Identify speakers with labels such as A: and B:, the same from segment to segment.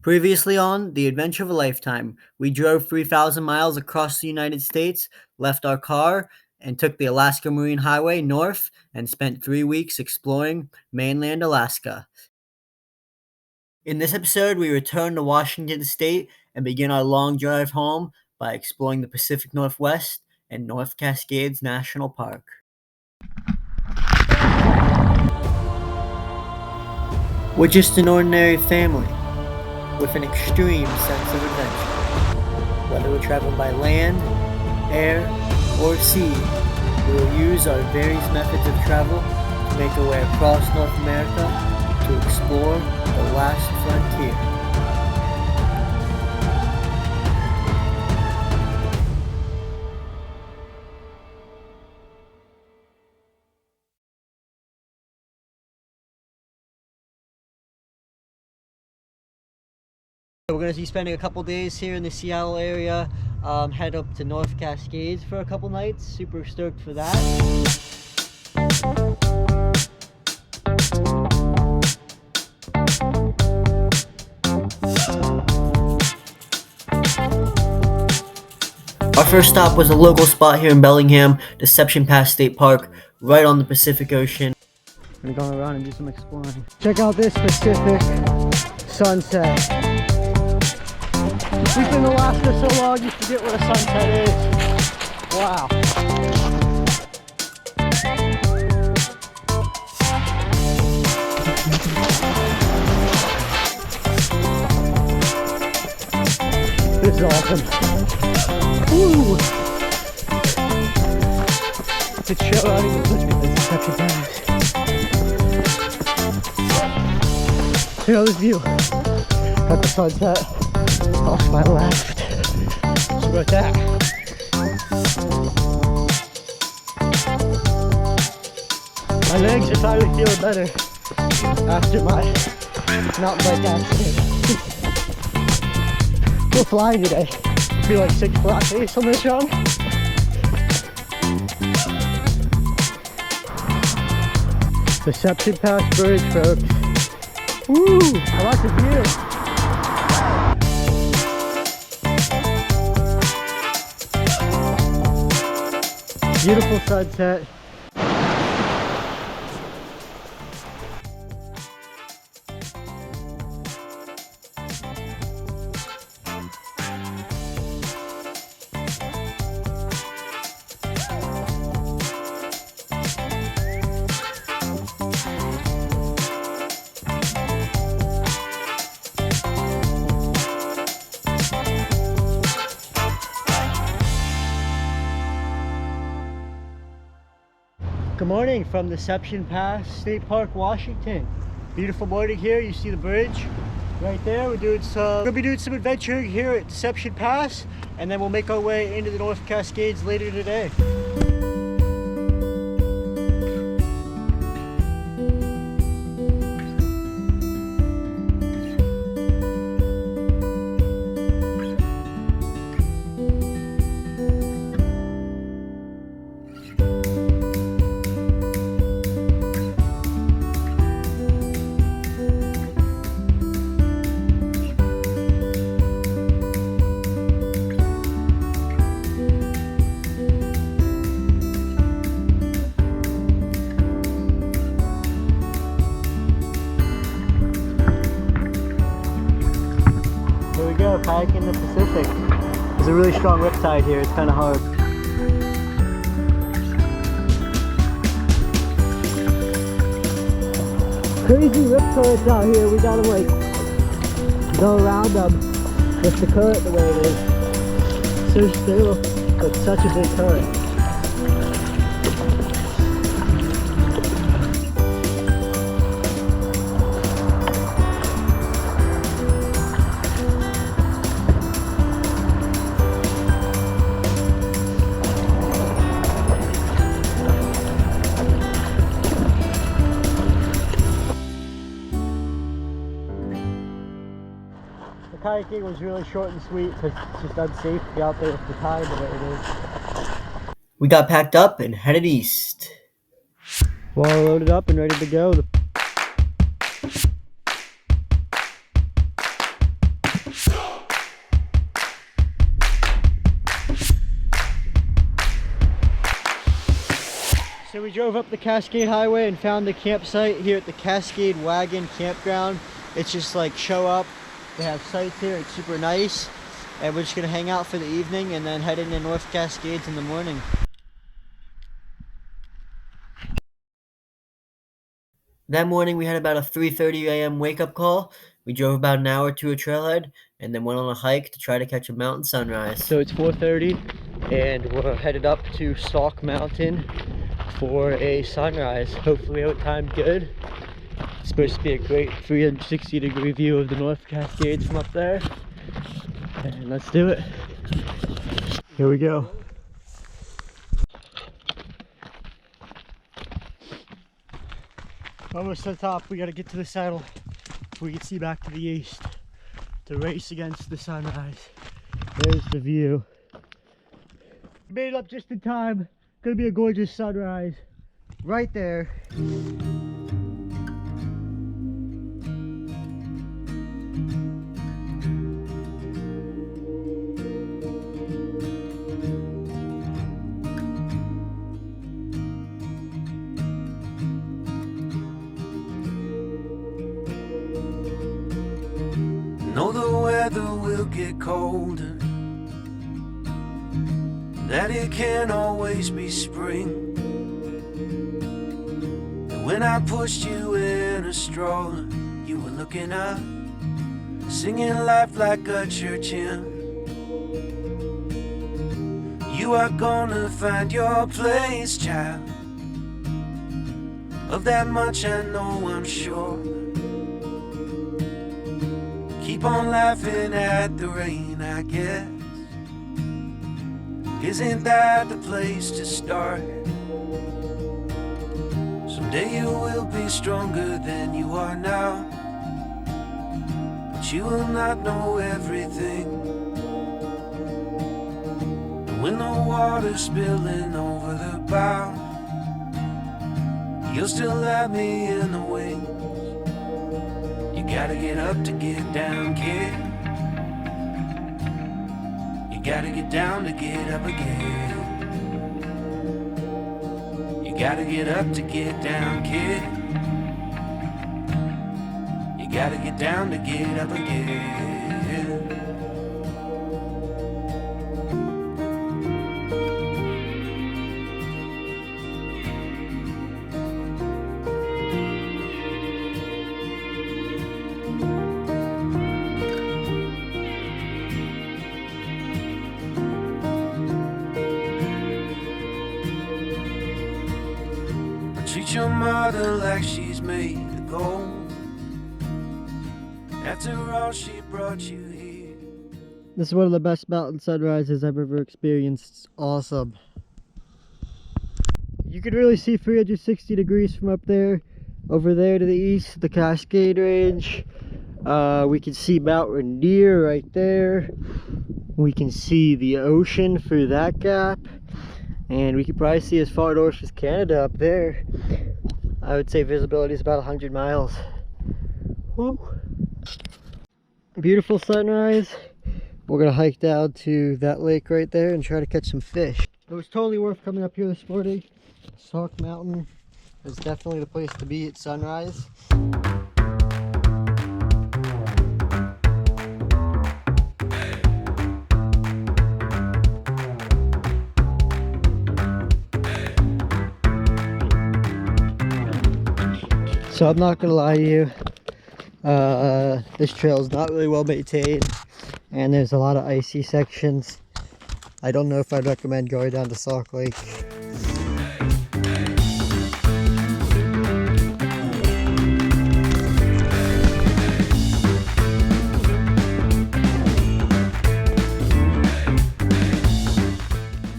A: Previously on The Adventure of a Lifetime, we drove 3,000 miles across the United States, left our car, and took the Alaska Marine Highway north and spent 3 weeks exploring mainland Alaska. In this episode, we return to Washington State and begin our long drive home by exploring the Pacific Northwest and North Cascades National Park. We're just an ordinary family with an extreme sense of adventure. Whether we're traveling by land, air, or sea, we will use our various methods of travel to make our way across North America to explore the last frontier. We're going to be spending a couple days here in the Seattle area, head up to North Cascades for a couple nights. Super stoked for that. Our first stop was a local spot here in Bellingham, Deception Pass State Park, right on the Pacific Ocean. I'm going to go around and do some exploring. Check out this Pacific sunset. We've been in Alaska so long, you forget what a sunset is. Wow. This is awesome. Woo! It's show out even let's get this Deception Pass. Check out this view. Got the sunset. Off my left. So about that. My legs are finally feeling better after my mountain bike accident. We're flying today. I feel like 6 flat days on this run. Deception Pass Bridge, folks. Woo! I like the view. Beautiful sunset. Good morning from Deception Pass State Park, Washington. Beautiful morning here. You see the bridge right there. We're gonna be doing some adventuring here at Deception Pass, and then we'll make our way into the North Cascades later today. Kayak in the Pacific. There's a really strong riptide here, it's kind of hard. Crazy rip currents out here, we gotta like go around them with the current the way it is. So still, but such a big current. Kayaking was really short and sweet because it's just unsafe to be out there with the tide the way it is. We got packed up and headed east. Water loaded up and ready to go. So we drove up the Cascade Highway and found the campsite here at the Cascade Wagon Campground. It's just like show up, they have sites here, it's super nice. And we're just gonna hang out for the evening and then head into North Cascades in the morning. That morning we had about a 3:30 a.m. wake-up call. We drove about an hour to a trailhead and then went on a hike to try to catch a mountain sunrise. So it's 4:30 and we're headed up to Sauk Mountain for a sunrise. Hopefully it timed good. It's supposed to be a great 360-degree view of the North Cascades from up there. And let's do it. Here we go. Almost to the top. We gotta get to the saddle so we can see back to the east to race against the sunrise. There's the view. We made it up just in time. Gonna be a gorgeous sunrise right there.
B: Know the weather will get colder, that it can't always be spring. And when I pushed you in a stroller, you were looking up, singing life like a church hymn. You are gonna find your place, child. Of that much I know, I'm sure. Keep on laughing at the rain, I guess. Isn't that the place to start? Someday you will be stronger than you are now, but you will not know everything. And when the water's spilling over the bow, you'll still have me in the wings. You gotta get up to get down, kid. You gotta get down to get up again. You gotta get up to get down, kid. You gotta get down to get up again. Treat your mother like she's made of gold. After all, she brought you here.
A: This is one of the best mountain sunrises I've ever experienced. It's awesome. You can really see 360 degrees from up there. Over there to the east, the Cascade Range. We can see Mount Rainier right there. We can see the ocean through that gap. And we could probably see as far north as Canada up there. I would say visibility is about 100 miles. Woo. Beautiful sunrise. We're gonna hike down to that lake right there and try to catch some fish. It was totally worth coming up here this morning. Sauk Mountain is definitely the place to be at sunrise. So I'm not gonna lie to you, this trail is not really well maintained and there's a lot of icy sections. I don't know if I'd recommend going down to Sauk Lake.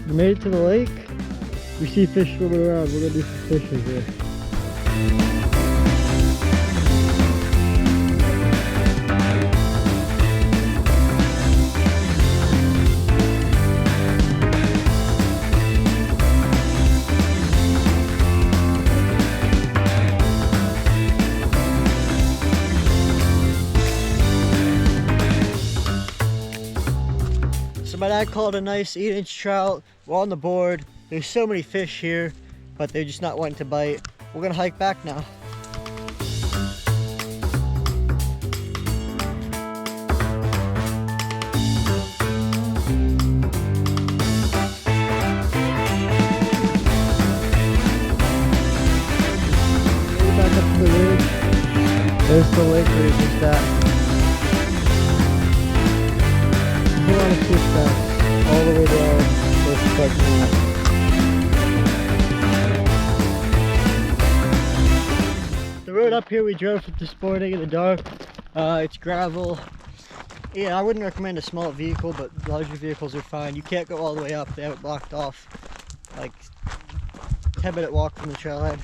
A: We made it to the lake. We see fish swimming around. We're gonna do some fishing here. So my dad called a nice 8-inch trout. We're on the board. There's so many fish here. but they're just not wanting to bite. We're gonna hike back now. Back up to the ridge. There's the lake where it's just at. We're on a switchback all the way down. Let's start the road up here we drove this morning in the dark. It's gravel. Yeah, I wouldn't recommend a small vehicle, but larger vehicles are fine. You can't go all the way up. They have it blocked off. Like 10-minute walk from the trailhead.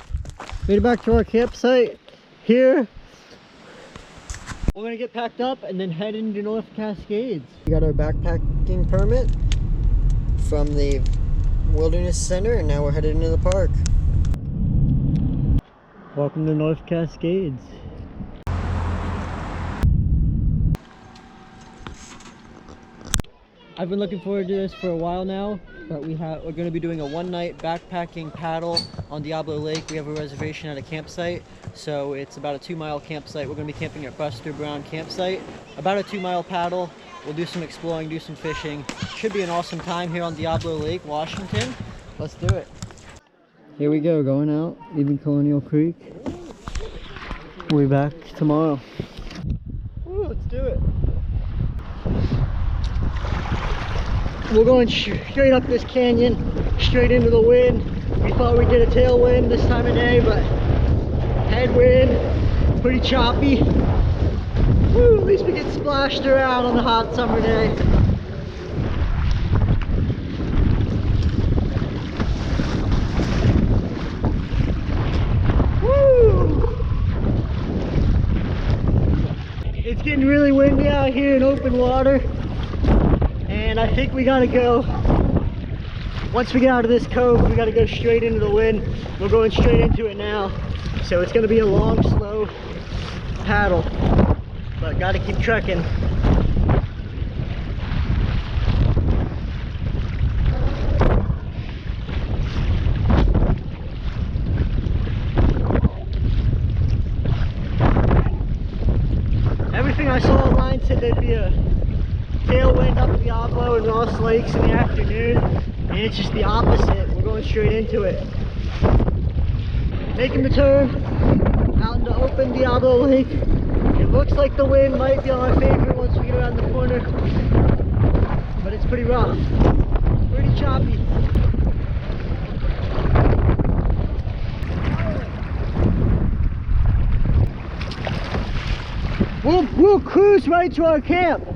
A: Made it back to our campsite here. We're gonna get packed up and then head into North Cascades. We got our backpacking permit from the Wilderness Center and now we're headed into the park. Welcome to North Cascades. I've been looking forward to this for a while now, but we're going to be doing a one-night backpacking paddle on Diablo Lake. We have a reservation at a campsite, so it's about a 2-mile campsite. We're going to be camping at Buster Brown campsite. About a 2-mile paddle. We'll do some exploring, do some fishing. Should be an awesome time here on Diablo Lake, Washington. Let's do it. Here we go, going out, leaving Colonial Creek. We'll be back tomorrow. Woo, let's do it. We're going straight up this canyon, straight into the wind. We thought we'd get a tailwind this time of day, but headwind, pretty choppy. Woo, at least we get splashed around on a hot summer day. Woo! It's getting really windy out here in open water. And I think we gotta go, once we get out of this cove, we gotta go straight into the wind. We're going straight into it now. So it's gonna be a long, slow paddle, but gotta keep trekking. Everything I saw online said there'd be a tailwind up Diablo and Ross Lakes in the afternoon, and it's just the opposite. We're going straight into it. Making the turn out into open Diablo Lake. It looks like the wind might be our favorite once we get around the corner, but it's pretty rough, pretty choppy. We'll cruise right to our camp.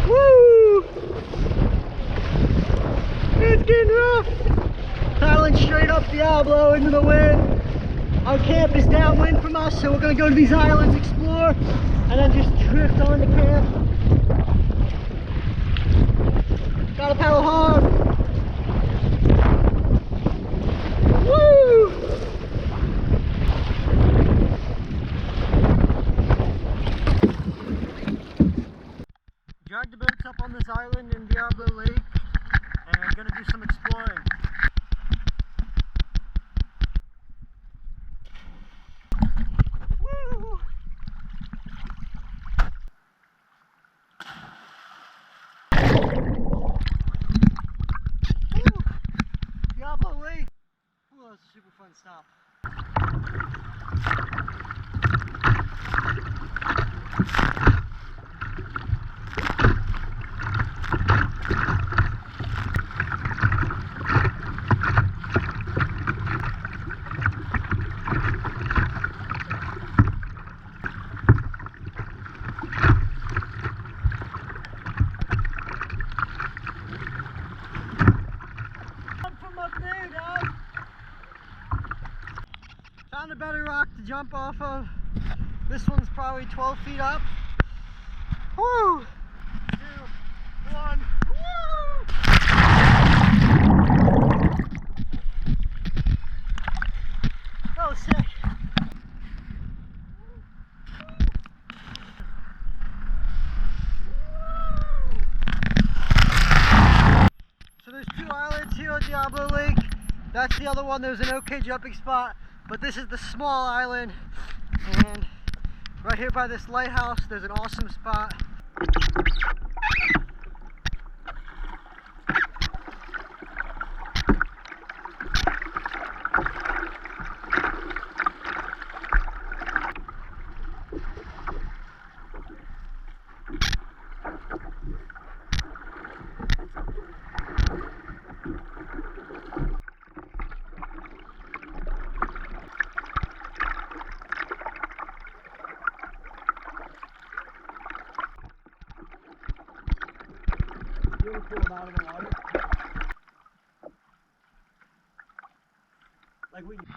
A: Woo! It's getting rough. Paddling straight up Diablo into the wind. Our camp is downwind from us, so we're gonna go to these islands, explore, and then just drift on to camp. Gotta paddle hard. Woo! Drag the boats up on this island in Diablo Lake and I'm gonna do some exploring. Woo! Woo! Diablo Lake! Ooh, that was a super fun stop. Found a better rock to jump off of. This one's probably 12 feet up. Woo! 2, 1. Woo! That was sick. That's the other one. There's an okay jumping spot, but this is the small island. And right here by this lighthouse, there's an awesome spot. Out of the water. Like we went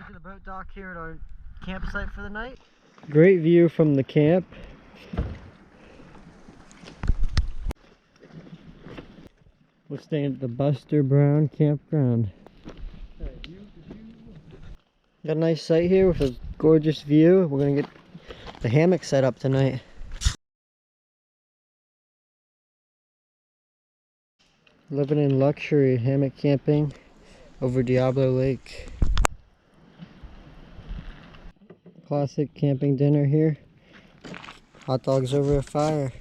A: to the boat dock here at our campsite for the night. Great view from the camp. We're staying at the Buster Brown Campground. Got a nice site here with a gorgeous view. We're gonna get the hammock set up tonight. Living in luxury, hammock camping over Diablo Lake. Classic camping dinner here. Hot dogs over a fire.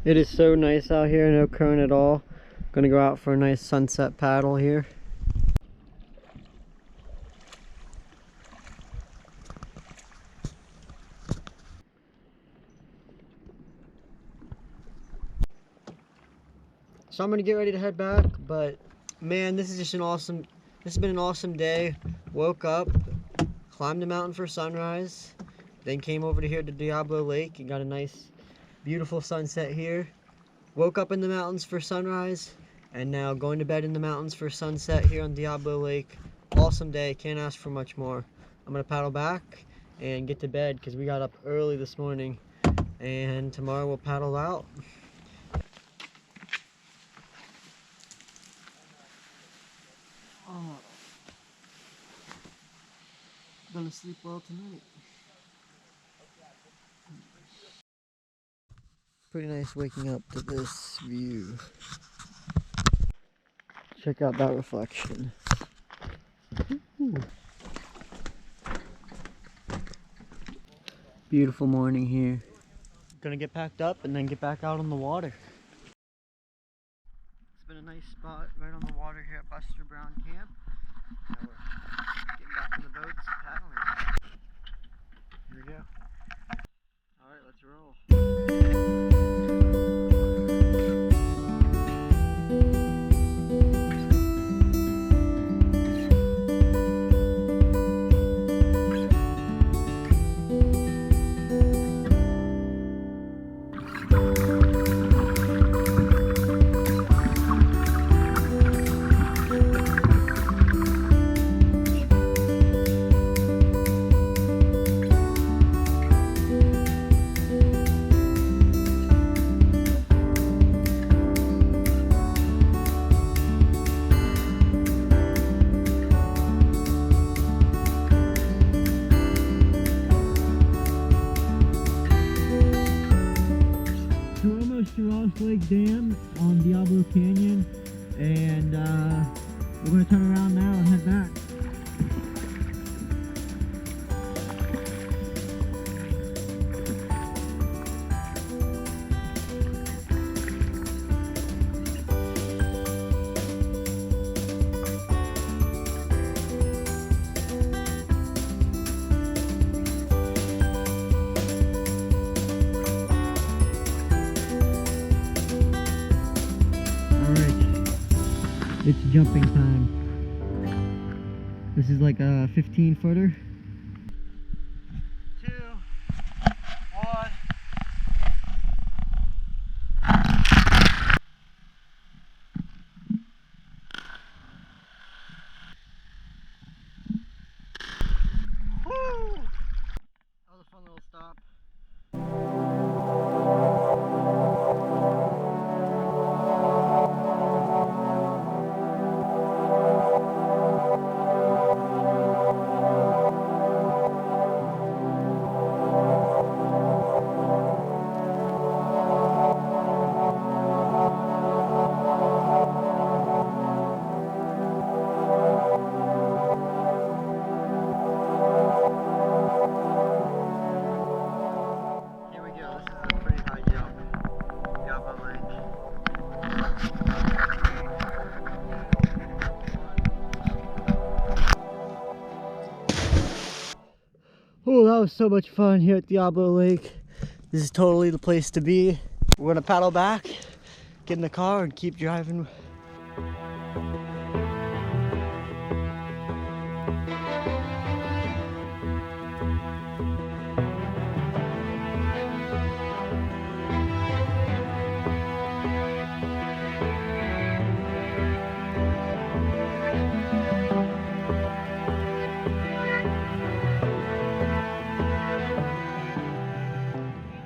A: It is so nice out here, no current at all. Gonna go out for a nice sunset paddle here. So I'm gonna get ready to head back, but man, this has been an awesome day. Woke up, climbed the mountain for sunrise, then came over to here to Diablo Lake and got a nice beautiful sunset here. Woke up in the mountains for sunrise, and now going to bed in the mountains for sunset here on Diablo Lake. Awesome day, can't ask for much more. I'm gonna paddle back and get to bed because we got up early this morning, and tomorrow we'll paddle out. Oh, gonna sleep well tonight. Pretty nice waking up to this view. Check out that reflection. Ooh. Beautiful morning here. Gonna get packed up and then get back out on the water. It's been a nice spot right on the water here at Buster Brown Camp. Now we're getting back in the boats and paddling. Here we go. Alright, let's roll. Lake Dam on Diablo Canyon, and we're going to turn around now and head back. It's jumping time. This is like a 15-footer. 2, 1. Woo! was so much fun here at Diablo Lake. This is totally the place to be. We're gonna paddle back, get in the car, and keep driving.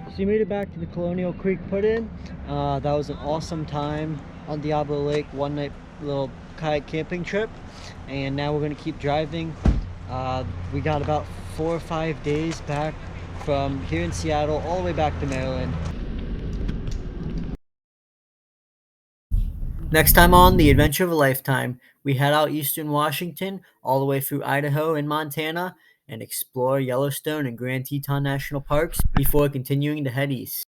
A: So you made it back to the Colonial Creek put-in. That was an awesome time on Diablo Lake, one night little kayak camping trip. And now we're gonna keep driving. We got about 4 or 5 days back from here in Seattle all the way back to Maryland. Next time on The Adventure of a Lifetime, we head out eastern Washington all the way through Idaho and Montana and explore Yellowstone and Grand Teton National Parks before continuing to head east.